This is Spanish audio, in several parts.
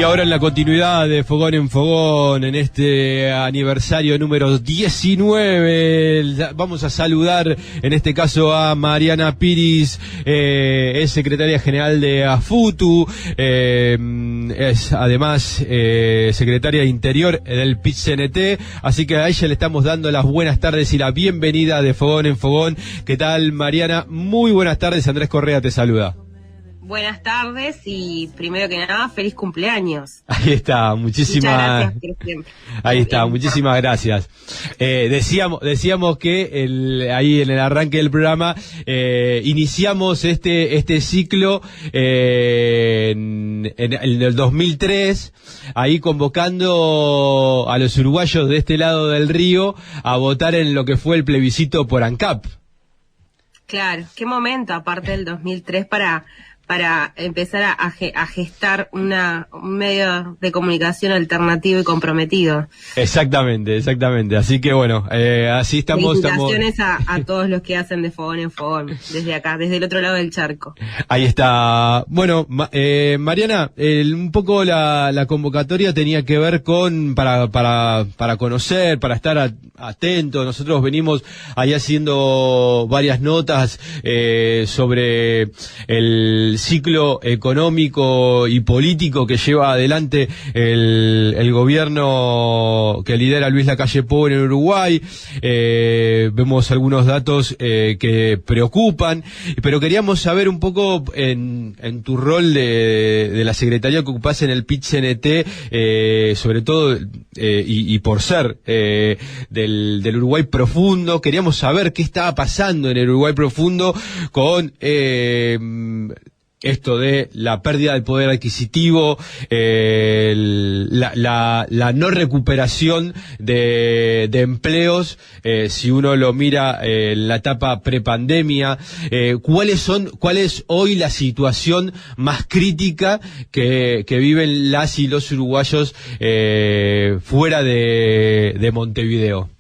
ahora en la continuidad de Fogón en Fogón, en este aniversario número 19, vamos a saludar en este caso a Mariana Piris, es secretaria general de AFUTU, es además secretaria de Interior del PIT-CNT, así que a ella le estamos dando las buenas tardes y la bienvenida de Fogón en Fogón. ¿Qué tal, Mariana? Muy buenas tardes, Andrés Correa te saluda. Buenas tardes y primero que nada, feliz cumpleaños. Ahí está, muchísimas gracias. Ahí está, muchísimas gracias. Decíamos que ahí en el arranque del programa iniciamos este ciclo en el 2003, ahí convocando a los uruguayos de este lado del río a votar en lo que fue el plebiscito por ANCAP. Claro, qué momento aparte del 2003 para empezar a gestar un medio de comunicación alternativo y comprometido. Exactamente. Así que bueno, así estamos. Felicitaciones a todos los que hacen de Fogón en Fogón, desde acá, desde el otro lado del charco. Ahí está. Bueno, Mariana, un poco la convocatoria tenía que ver con, para conocer, para estar atentos. Nosotros venimos ahí haciendo varias notas sobre el ciclo económico y político que lleva adelante el gobierno que lidera Luis Lacalle Pou en Uruguay. Vemos algunos datos que preocupan, pero queríamos saber un poco en tu rol de la secretaría que ocupás en el PIT-CNT, sobre todo y por ser del Uruguay profundo, queríamos saber qué estaba pasando en el Uruguay profundo con esto de la pérdida del poder adquisitivo, la no recuperación de empleos, si uno lo mira en la etapa prepandemia. ¿Cuál es hoy la situación más crítica que viven las y los uruguayos fuera de Montevideo?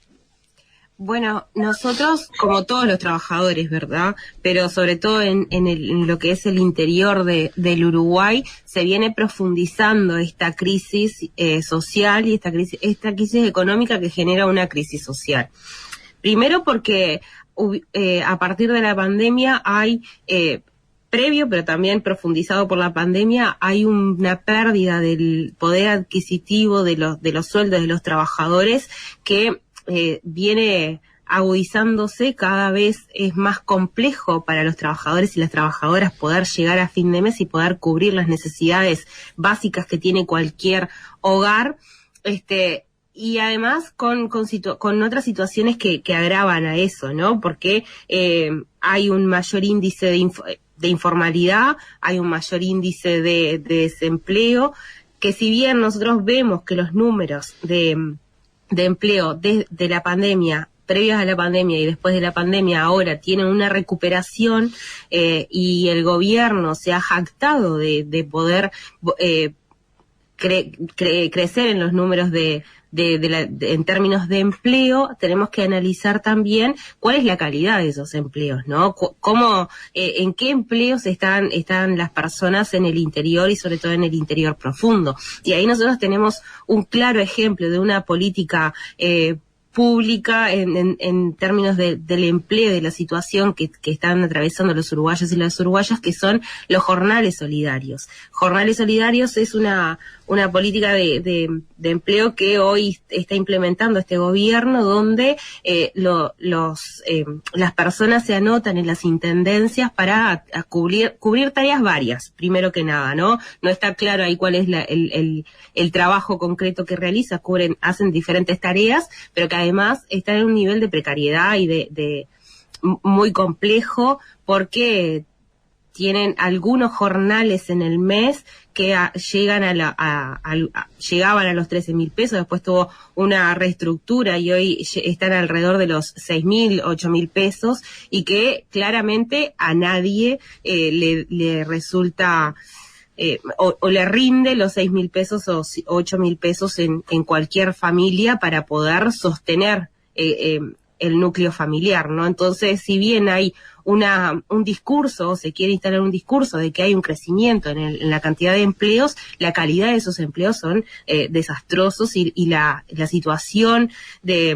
Bueno, nosotros, como todos los trabajadores, ¿verdad? Pero sobre todo en lo que es el interior del Uruguay, se viene profundizando esta crisis social y esta crisis económica que genera una crisis social. Primero porque a partir de la pandemia hay previo, pero también profundizado por la pandemia, hay una pérdida del poder adquisitivo de los sueldos de los trabajadores que viene agudizándose. Cada vez es más complejo para los trabajadores y las trabajadoras poder llegar a fin de mes y poder cubrir las necesidades básicas que tiene cualquier hogar, y además con otras situaciones que agravan a eso, ¿no? Porque hay un mayor índice de informalidad, hay un mayor índice de desempleo, que si bien nosotros vemos que los números de empleo de la pandemia, previas a la pandemia y después de la pandemia, ahora tienen una recuperación, y el gobierno se ha jactado de poder crecer en los números en términos de empleo. Tenemos que analizar también cuál es la calidad de esos empleos, ¿no? En qué empleos están las personas en el interior y sobre todo en el interior profundo. Y ahí nosotros tenemos un claro ejemplo de una política pública en términos del empleo, de la situación que están atravesando los uruguayos y las uruguayas, que son los jornales solidarios. Jornales solidarios es una política de empleo que hoy está implementando este gobierno, donde las personas se anotan en las intendencias para cubrir tareas varias, primero que nada, ¿no? No está claro ahí cuál es el trabajo concreto que realiza, hacen diferentes tareas, pero que además están en un nivel de precariedad y de muy complejo, porque tienen algunos jornales en el mes que llegaban a los 13.000 pesos, después tuvo una reestructura y hoy están alrededor de los 6.000, 8.000 pesos, y que claramente a nadie le resulta o le rinde los 6.000 pesos o 8.000 pesos en cualquier familia para poder sostener el núcleo familiar, ¿no? Entonces, si bien hay un discurso, o se quiere instalar un discurso de que hay un crecimiento en la cantidad de empleos, la calidad de esos empleos son desastrosos y la situación de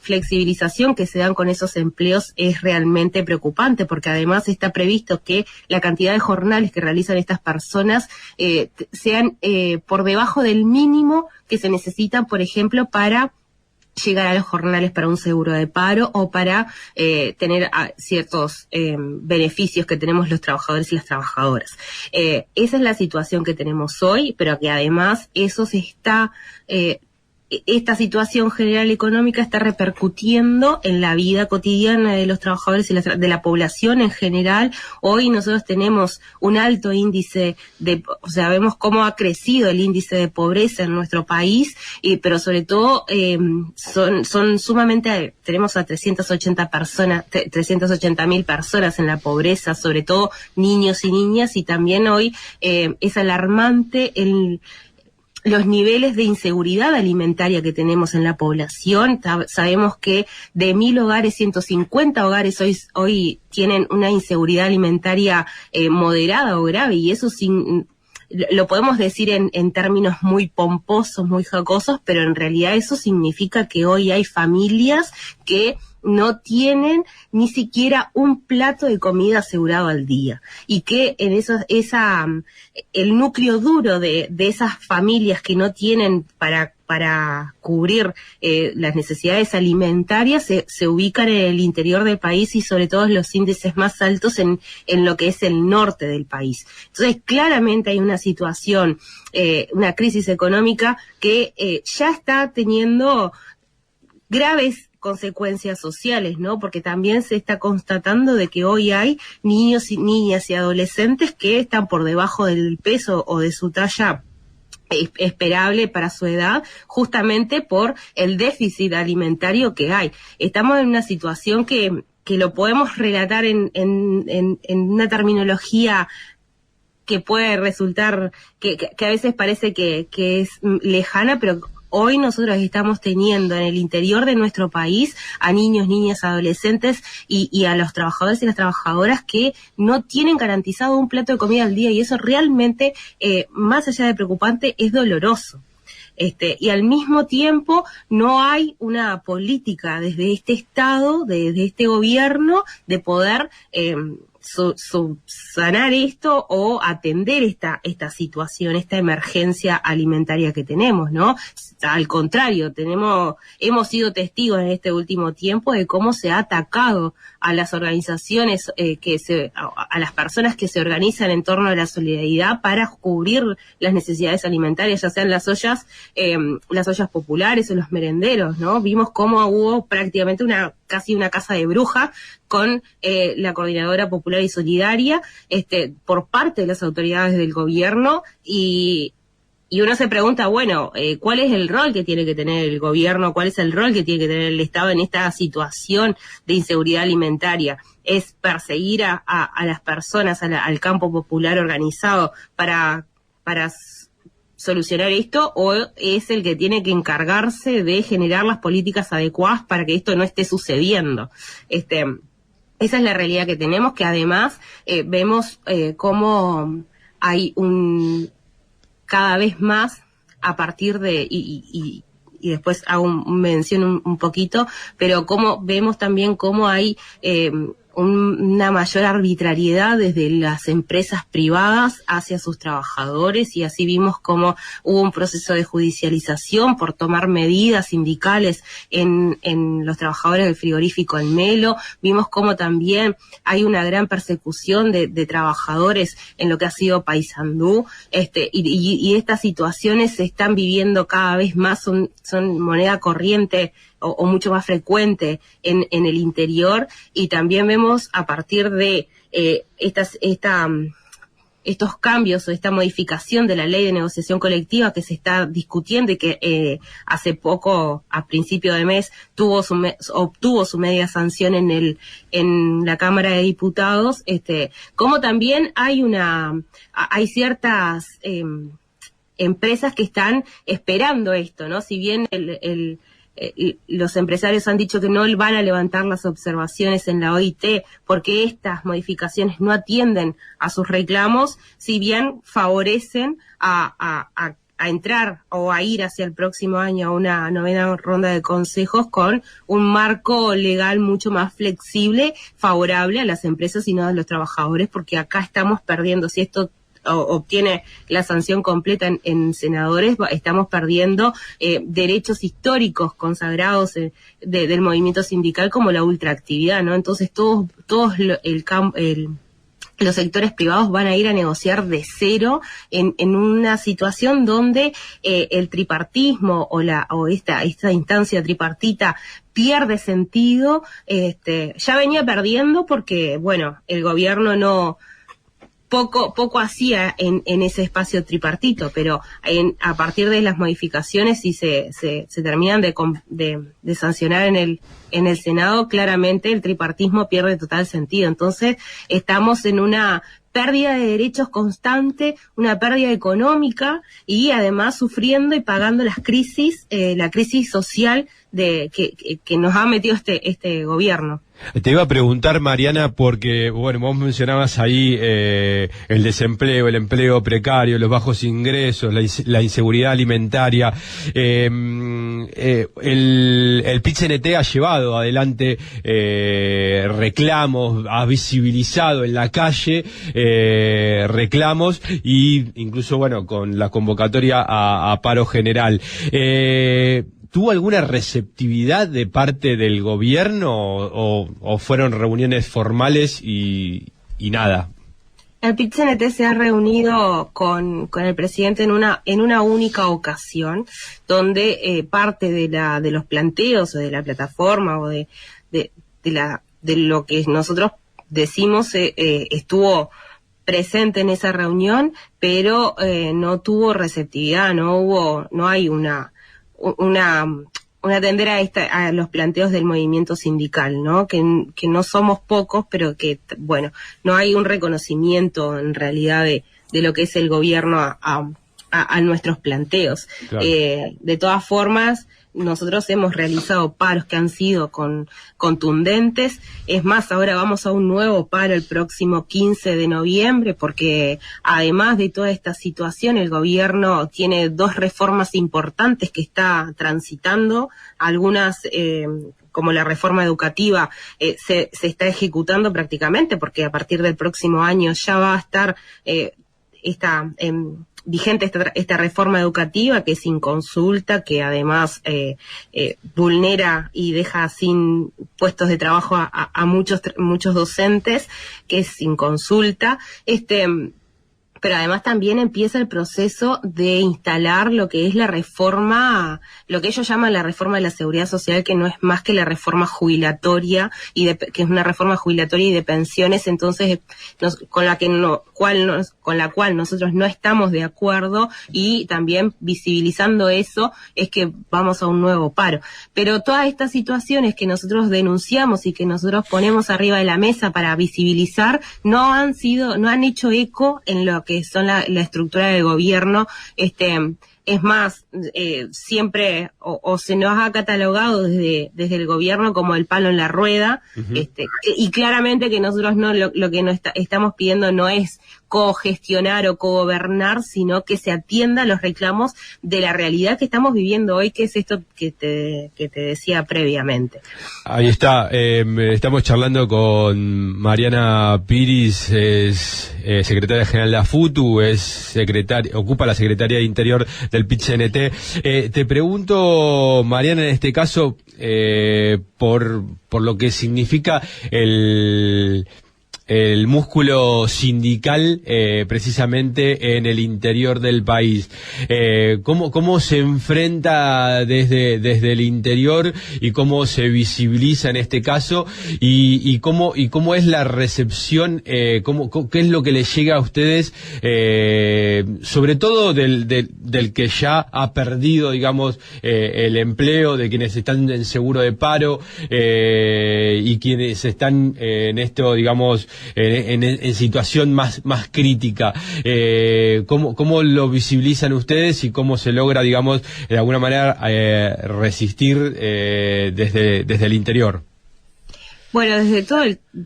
flexibilización que se dan con esos empleos es realmente preocupante, porque además está previsto que la cantidad de jornales que realizan estas personas sean por debajo del mínimo que se necesitan, por ejemplo, para llegar a los jornales para un seguro de paro o para tener ciertos beneficios que tenemos los trabajadores y las trabajadoras. Esa es la situación que tenemos hoy, pero que además eso se está... esta situación general económica está repercutiendo en la vida cotidiana de los trabajadores y de la población en general. Hoy nosotros tenemos un alto índice o sea, vemos cómo ha crecido el índice de pobreza en nuestro país, pero sobre todo son sumamente, tenemos a 380.000 personas en la pobreza, sobre todo niños y niñas, y también hoy es alarmante los niveles de inseguridad alimentaria que tenemos en la población. Sabemos que de 1.000 hogares, 150 hogares hoy tienen una inseguridad alimentaria moderada o grave, y eso lo podemos decir en términos muy pomposos, muy jocosos, pero en realidad eso significa que hoy hay familias que no tienen ni siquiera un plato de comida asegurado al día, y que en el núcleo duro de esas familias que no tienen para cubrir las necesidades alimentarias se ubican en el interior del país, y sobre todo los índices más altos en lo que es el norte del país. Entonces, claramente hay una situación, una crisis económica que ya está teniendo graves consecuencias sociales, ¿no? Porque también se está constatando de que hoy hay niños y niñas y adolescentes que están por debajo del peso o de su talla esperable para su edad, justamente por el déficit alimentario que hay. Estamos en una situación que lo podemos relatar en una terminología que puede resultar, que a veces parece que es lejana, pero hoy nosotros estamos teniendo en el interior de nuestro país a niños, niñas, adolescentes y a los trabajadores y las trabajadoras que no tienen garantizado un plato de comida al día, y eso realmente, más allá de preocupante, es doloroso. Y al mismo tiempo no hay una política desde este Estado, desde este gobierno, de poder subsanar esto o atender esta situación, esta emergencia alimentaria que tenemos, ¿no? Al contrario, hemos sido testigos en este último tiempo de cómo se ha atacado a las organizaciones, a las personas que se organizan en torno a la solidaridad para cubrir las necesidades alimentarias, ya sean las ollas populares o los merenderos, ¿no? Vimos cómo hubo prácticamente casi una casa de bruja con la Coordinadora Popular y Solidaria por parte de las autoridades del gobierno, y uno se pregunta, bueno, ¿cuál es el rol que tiene que tener el gobierno? ¿Cuál es el rol que tiene que tener el Estado en esta situación de inseguridad alimentaria? ¿Es perseguir a las personas, al campo popular organizado para solucionar esto, o es el que tiene que encargarse de generar las políticas adecuadas para que esto no esté sucediendo? Esa es la realidad que tenemos, que además vemos cómo hay cada vez más a partir de, y después hago mención un poquito, pero cómo vemos también cómo hay una mayor arbitrariedad desde las empresas privadas hacia sus trabajadores, y así vimos cómo hubo un proceso de judicialización por tomar medidas sindicales en los trabajadores del frigorífico El Melo. Vimos cómo también hay una gran persecución de trabajadores en lo que ha sido Paysandú, y estas situaciones se están viviendo cada vez más, son moneda corriente o mucho más frecuente en el interior, y también vemos a partir de estos cambios o esta modificación de la ley de negociación colectiva que se está discutiendo y que hace poco, a principio de mes, obtuvo su media sanción en la Cámara de Diputados, como también hay ciertas empresas que están esperando esto, ¿no? Si bien los empresarios han dicho que no van a levantar las observaciones en la OIT porque estas modificaciones no atienden a sus reclamos, si bien favorecen a entrar o a ir hacia el próximo año a una novena ronda de consejos con un marco legal mucho más flexible, favorable a las empresas y no a los trabajadores, porque acá estamos perdiendo, si esto obtiene la sanción completa en senadores, estamos perdiendo derechos históricos consagrados del movimiento sindical como la ultraactividad, ¿no? Entonces todos los sectores privados van a ir a negociar de cero en una situación donde el tripartismo o esta instancia tripartita pierde sentido, ya venía perdiendo porque, bueno, el gobierno poco hacía en ese espacio tripartito, pero a partir de las modificaciones y se terminan de sancionar en el Senado, claramente el tripartismo pierde total sentido. Entonces estamos en una pérdida de derechos constante, una pérdida económica y además sufriendo y pagando la crisis social que nos ha metido este gobierno. Te iba a preguntar, Mariana, porque, bueno, vos mencionabas ahí el desempleo, el empleo precario, los bajos ingresos, la inseguridad alimentaria. El PIT-CNT ha llevado adelante reclamos, ha visibilizado en la calle reclamos y incluso, bueno, con la convocatoria a paro general. ¿Tuvo alguna receptividad de parte del gobierno o fueron reuniones formales y nada? El PIT-CNT se ha reunido con el presidente en una única ocasión, donde parte de los planteos o de la plataforma o de lo que nosotros decimos estuvo presente en esa reunión, pero no tuvo receptividad, no hay una atender a los planteos del movimiento sindical, ¿no? Que no somos pocos, pero que, bueno, no hay un reconocimiento en realidad de lo que es el gobierno a nuestros planteos. Claro. De todas formas, nosotros hemos realizado paros que han sido contundentes. Es más, ahora vamos a un nuevo paro el próximo 15 de noviembre, porque además de toda esta situación, el gobierno tiene 2 reformas importantes que está transitando. Algunas, como la reforma educativa, se está ejecutando prácticamente, porque a partir del próximo año ya va a estar vigente esta reforma educativa, que es sin consulta, que además vulnera y deja sin puestos de trabajo a muchos docentes, que es sin consulta. Pero además también empieza el proceso de instalar lo que es la reforma, lo que ellos llaman la reforma de la seguridad social, que no es más que la reforma jubilatoria que es una reforma jubilatoria y de pensiones. Entonces con la cual nosotros no estamos de acuerdo, y también visibilizando eso es que vamos a un nuevo paro. Pero todas estas situaciones que nosotros denunciamos y que nosotros ponemos arriba de la mesa para visibilizar no han hecho eco en lo que son la estructura del gobierno. Es más, siempre o se nos ha catalogado desde el gobierno como el palo en la rueda. Uh-huh. Y claramente que nosotros lo que estamos pidiendo no es cogestionar o cogobernar, sino que se atienda a los reclamos de la realidad que estamos viviendo hoy, que es esto que te decía previamente. Ahí está, estamos charlando con Mariana Piris, es secretaria general de AFUTU, ocupa la Secretaría de Interior del PIT-CNT. Te pregunto, Mariana, en este caso, por lo que significa el músculo sindical precisamente en el interior del país. ¿Cómo se enfrenta desde el interior y cómo se visibiliza en este caso y cómo es la recepción, qué es lo que les llega a ustedes, sobre todo del que ya ha perdido, digamos, el empleo, de quienes están en seguro de paro y quienes están en esto, digamos, en situación más crítica. ¿Cómo lo visibilizan ustedes y cómo se logra, digamos, de alguna manera resistir desde el interior? Bueno,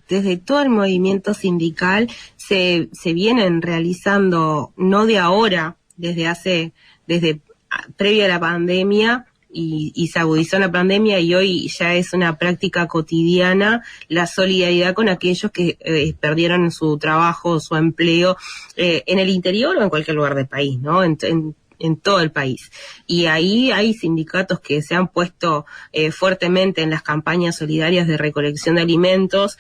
desde todo el movimiento sindical se vienen realizando, no de ahora, desde previa a la pandemia, y se agudizó la pandemia, y hoy ya es una práctica cotidiana la solidaridad con aquellos que perdieron su trabajo, su empleo, en el interior o en cualquier lugar del país, ¿no? En todo el país. Y ahí hay sindicatos que se han puesto fuertemente en las campañas solidarias de recolección de alimentos,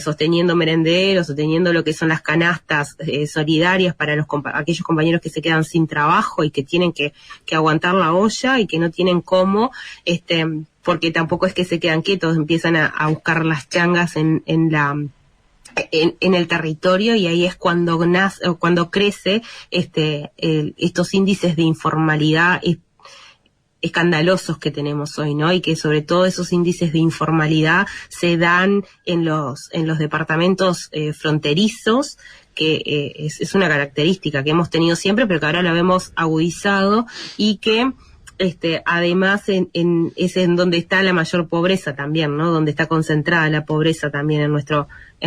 sosteniendo merenderos, sosteniendo lo que son las canastas solidarias para aquellos compañeros que se quedan sin trabajo y que tienen que aguantar la olla y que no tienen cómo, porque tampoco es que se quedan quietos, empiezan a buscar las changas en el territorio, y ahí es cuando crece estos índices de informalidad escandalosos que tenemos hoy, ¿no? Y que sobre todo esos índices de informalidad se dan en los departamentos fronterizos, que es una característica que hemos tenido siempre, pero que ahora la vemos agudizado, y que además es en donde está la mayor pobreza también, ¿no? Donde está concentrada la pobreza también en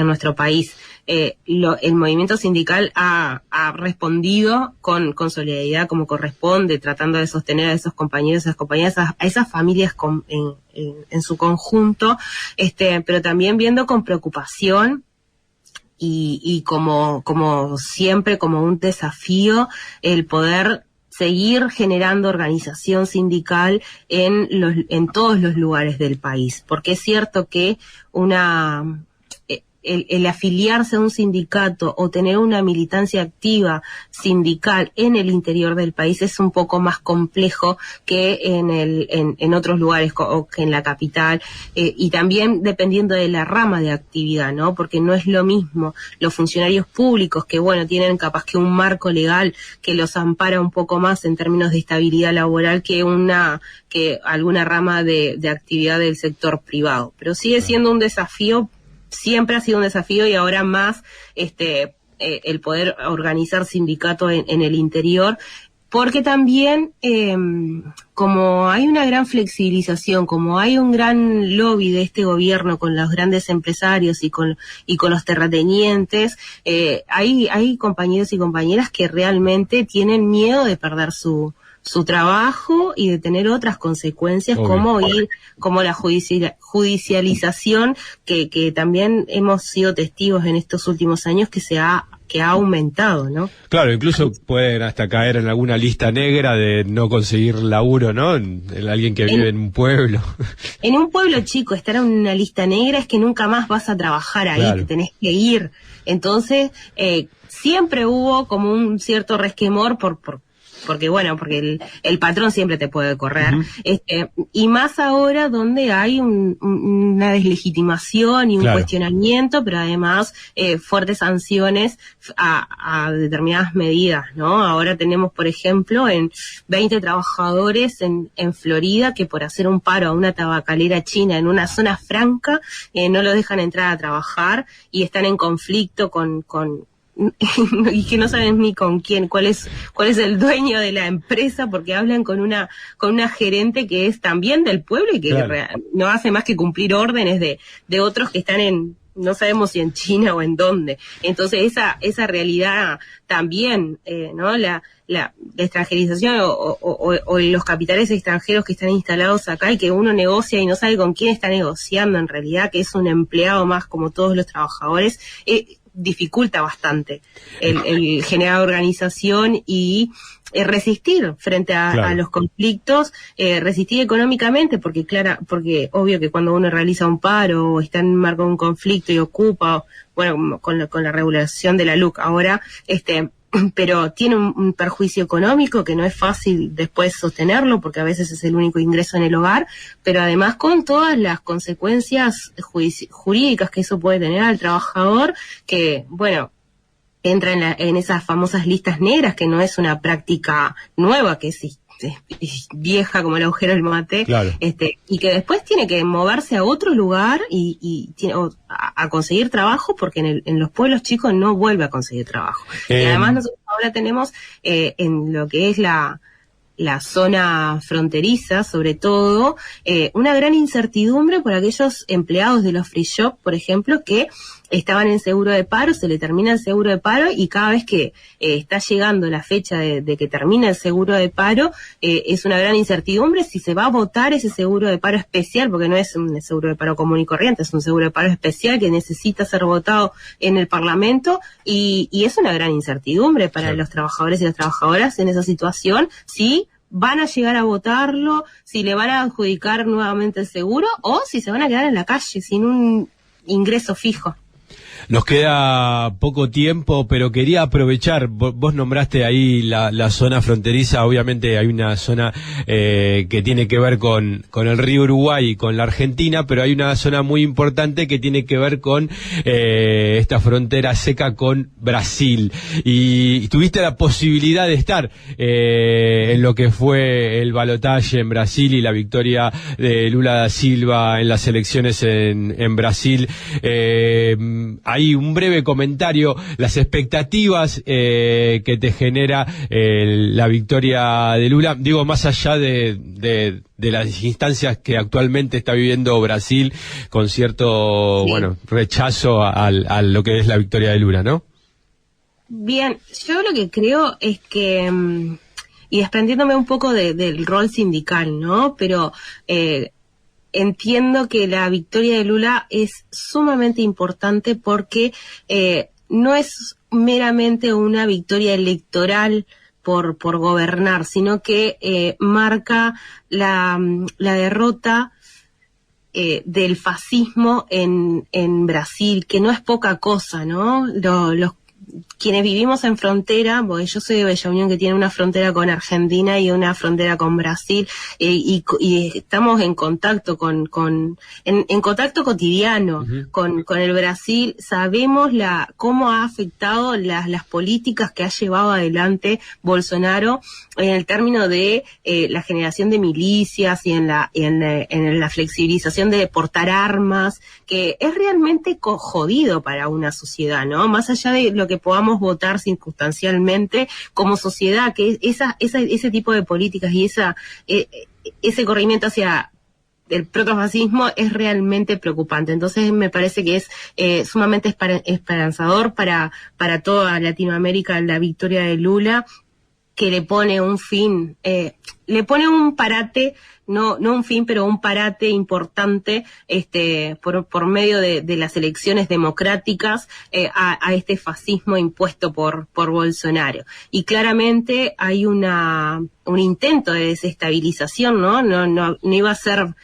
nuestro país. El movimiento sindical ha respondido con solidaridad como corresponde, tratando de sostener a esos compañeros, a esas compañeras, a esas familias en su conjunto, pero también viendo con preocupación y como siempre, como un desafío, el poder seguir generando organización sindical en todos los lugares del país, porque es cierto que el afiliarse a un sindicato o tener una militancia activa sindical en el interior del país es un poco más complejo que en otros lugares o que en la capital, y también dependiendo de la rama de actividad, ¿no? Porque no es lo mismo los funcionarios públicos que, bueno, tienen capaz que un marco legal que los ampara un poco más en términos de estabilidad laboral que alguna rama de actividad del sector privado. Pero sigue siendo un desafío. Siempre ha sido un desafío, y ahora más el poder organizar sindicato en el interior, porque también como hay una gran flexibilización, como hay un gran lobby de este gobierno con los grandes empresarios y con los terratenientes, hay compañeros y compañeras que realmente tienen miedo de perder su trabajo y de tener otras consecuencias, como la judicialización que también hemos sido testigos en estos últimos años, que ha aumentado, ¿no? Claro, incluso pueden hasta caer en alguna lista negra de no conseguir laburo, ¿no? En alguien que vive en un pueblo. En un pueblo chico, estar en una lista negra es que nunca más vas a trabajar ahí, claro. Te tenés que ir. Entonces, siempre hubo como un cierto resquemor porque el patrón siempre te puede correr, y más ahora donde hay una deslegitimación y un cuestionamiento, pero además fuertes sanciones a determinadas medidas, ¿no? Ahora tenemos, por ejemplo, 20 trabajadores en Florida que por hacer un paro a una tabacalera china en una zona franca no los dejan entrar a trabajar, y están en conflicto y que no saben ni con quién, cuál es el dueño de la empresa, porque hablan con una gerente que es también del pueblo y que no hace más que cumplir órdenes de otros que están no sabemos si en China o en dónde. Entonces esa realidad también, ¿no? La extranjerización o los capitales extranjeros que están instalados acá y que uno negocia y no sabe con quién está negociando en realidad, que es un empleado más como todos los trabajadores, dificulta bastante el generar organización y resistir frente a los conflictos, resistir económicamente, porque obvio que cuando uno realiza un paro o está en marco de un conflicto y ocupa, bueno, con la regulación de la LUC ahora, pero tiene un perjuicio económico que no es fácil después sostenerlo, porque a veces es el único ingreso en el hogar, pero además con todas las consecuencias jurídicas que eso puede tener al trabajador, que, bueno, entra en esas famosas listas negras, que no es una práctica nueva, que es vieja como el agujero del mate, claro. Y que después tiene que moverse a otro lugar y a conseguir trabajo, porque en los pueblos chicos no vuelve a conseguir trabajo. Y además nosotros ahora tenemos en lo que es la zona fronteriza, sobre todo, una gran incertidumbre por aquellos empleados de los free shop, por ejemplo, que estaban en seguro de paro, se le termina el seguro de paro, y cada vez que está llegando la fecha de que termina el seguro de paro, es una gran incertidumbre si se va a votar ese seguro de paro especial, porque no es un seguro de paro común y corriente, es un seguro de paro especial que necesita ser votado en el Parlamento, y es una gran incertidumbre para los trabajadores y las trabajadoras en esa situación, si van a llegar a votarlo, si le van a adjudicar nuevamente el seguro, o si se van a quedar en la calle sin un ingreso fijo. Nos queda poco tiempo, pero quería aprovechar, vos nombraste ahí la zona fronteriza, obviamente hay una zona que tiene que ver con el río Uruguay y con la Argentina, pero hay una zona muy importante que tiene que ver con esta frontera seca con Brasil, y tuviste la posibilidad de estar en lo que fue el balotaje en Brasil y la victoria de Lula da Silva en las elecciones en Brasil. Ahí un breve comentario, las expectativas que te genera la victoria de Lula, digo, más allá de las instancias que actualmente está viviendo Brasil con cierto, rechazo a lo que es la victoria de Lula, ¿no? Bien, yo lo que creo es que, y desprendiéndome un poco del rol sindical, ¿no? Pero entiendo que la victoria de Lula es sumamente importante porque no es meramente una victoria electoral por gobernar, sino que marca la derrota del fascismo en Brasil, que no es poca cosa, ¿no? Quienes vivimos en frontera, porque yo soy de Bella Unión, que tiene una frontera con Argentina y una frontera con Brasil, y estamos en contacto en contacto cotidiano con el Brasil. Sabemos cómo ha afectado las políticas que ha llevado adelante Bolsonaro en el término de la generación de milicias y en la flexibilización de portar armas, que es realmente jodido para una sociedad, ¿no? Más allá de lo que podamos votar circunstancialmente como sociedad, que ese tipo de políticas y ese corrimiento hacia el protofascismo es realmente preocupante. Entonces me parece que es sumamente esperanzador para toda Latinoamérica la victoria de Lula, que le pone un fin, le pone un parate, no un fin, pero un parate importante, por medio de las elecciones democráticas, a este fascismo impuesto por Bolsonaro. Y claramente hay un intento de desestabilización, ¿no? No iba a ser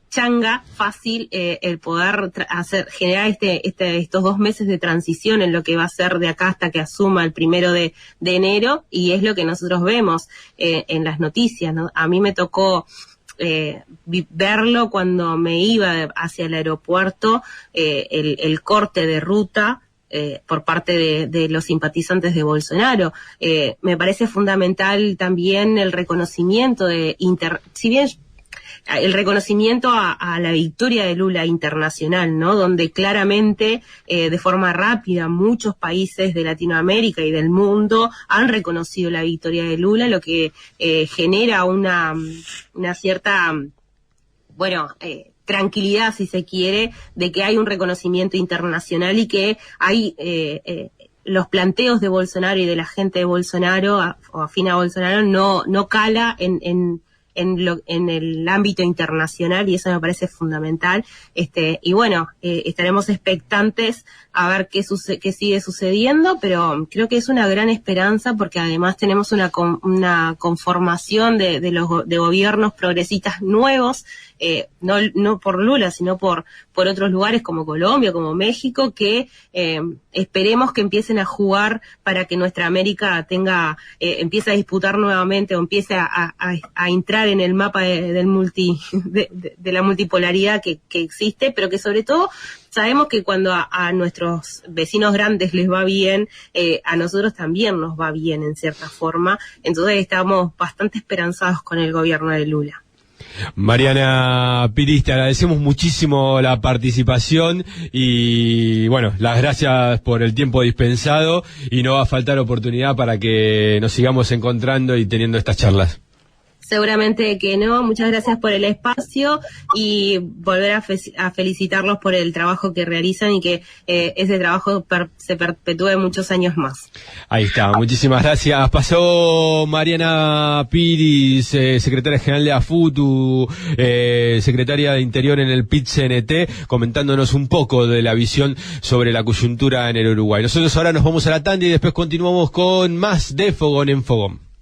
changa fácil el poder generar estos 2 meses de transición en lo que va a ser de acá hasta que asuma el 1 de enero, y es lo que nosotros vemos en las noticias, ¿no? A mí me tocó verlo cuando me iba hacia el aeropuerto, el corte de ruta por parte de los simpatizantes de Bolsonaro. Me parece fundamental también el reconocimiento si bien el reconocimiento a la victoria de Lula internacional, ¿no? Donde claramente, de forma rápida, muchos países de Latinoamérica y del mundo han reconocido la victoria de Lula, lo que genera una cierta, tranquilidad, si se quiere, de que hay un reconocimiento internacional y que hay los planteos de Bolsonaro y de la gente de Bolsonaro o afín a Bolsonaro no cala en el ámbito internacional, y eso me parece fundamental. Estaremos expectantes a ver qué sigue sucediendo, pero creo que es una gran esperanza, porque además tenemos una conformación de gobiernos progresistas nuevos, no por Lula, sino por otros lugares como Colombia, como México, que esperemos que empiecen a jugar para que nuestra América empiece a disputar nuevamente, o empiece a entrar entrar en el mapa de la multipolaridad que existe, pero que sobre todo sabemos que cuando a nuestros vecinos grandes les va bien, a nosotros también nos va bien en cierta forma. Entonces estamos bastante esperanzados con el gobierno de Lula. Mariana Piris, te agradecemos muchísimo la participación y bueno, las gracias por el tiempo dispensado, y no va a faltar oportunidad para que nos sigamos encontrando y teniendo estas charlas. Seguramente que no. Muchas gracias por el espacio y volver a felicitarlos por el trabajo que realizan y que ese trabajo se perpetúe muchos años más. Ahí está, muchísimas gracias. Pasó Mariana Piris, secretaria general de AFUTU, secretaria de Interior en el PIT-CNT, comentándonos un poco de la visión sobre la coyuntura en el Uruguay. Nosotros ahora nos vamos a la tanda y después continuamos con más de Fogón en Fogón.